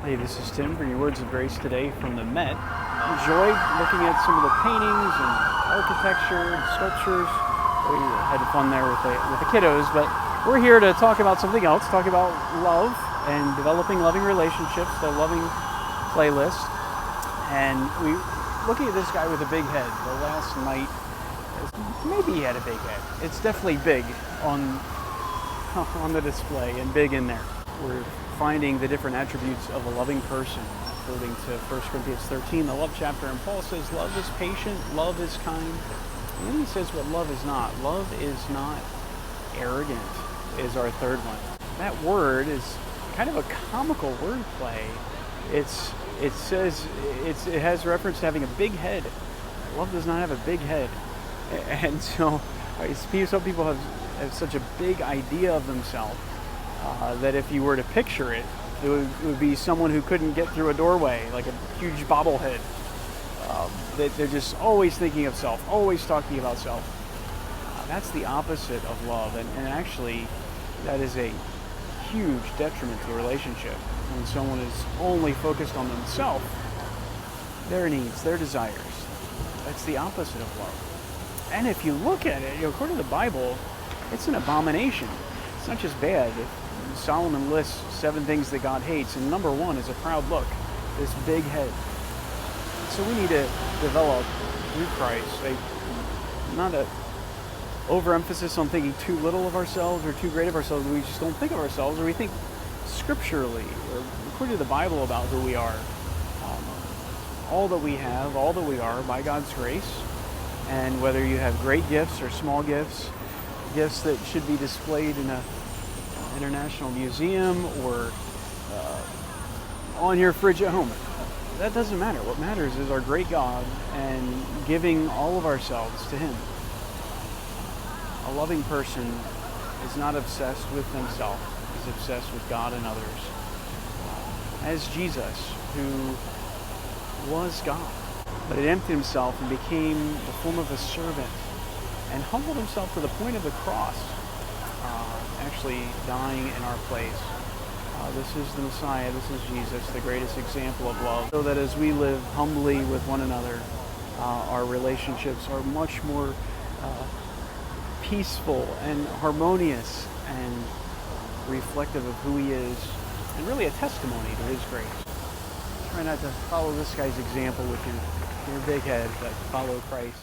Hey, this is Tim for your Words of Grace today from the Met. Enjoyed looking at some of the paintings and architecture and sculptures. We had fun there with the kiddos, but we're here to talk about something else, talk about love and developing loving relationships, the loving playlist. And we looking at this guy with a big head. The last night, maybe he had a big head. It's definitely big on the display and big in there. We're finding the different attributes of a loving person according to 1 Corinthians 13, the love chapter. And Paul says love is patient, love is kind. And then he says what love is not. Love is not arrogant is our third one. That word is kind of a comical wordplay. It has reference to having a big head. Love does not have a big head. And so some people have such a big idea of themselves that if you were to picture it, it would be someone who couldn't get through a doorway, like a huge bobble-head. They're just always thinking of self, always talking about self. That's the opposite of love, and actually that is a huge detriment to a relationship. When someone is only focused on themselves, their needs, their desires, that's the opposite of love. And if you look at it, according to the Bible, it's an abomination. It's not just bad. Solomon lists 7 things that God hates, and number 1 is a proud look, this big head. So we need to develop through Christ not an overemphasis on thinking too little of ourselves or too great of ourselves. We just don't think of ourselves, or we think scripturally or according to the Bible about who we are. All that we have, all that we are by God's grace. And whether you have great gifts or small gifts, gifts that should be displayed in an international museum or on your fridge at home, that doesn't matter. What matters is our great God and giving all of ourselves to Him. A loving person is not obsessed with themselves, is obsessed with God and others. As Jesus, who was God, but it emptied himself and became the form of a servant and humbled himself to the point of the cross, actually dying in our place. This is the Messiah, this is Jesus, the greatest example of love. So that as we live humbly with one another, our relationships are much more peaceful and harmonious and reflective of who He is, and really a testimony to His grace. Try not to follow this guy's example with your big head, but follow Christ.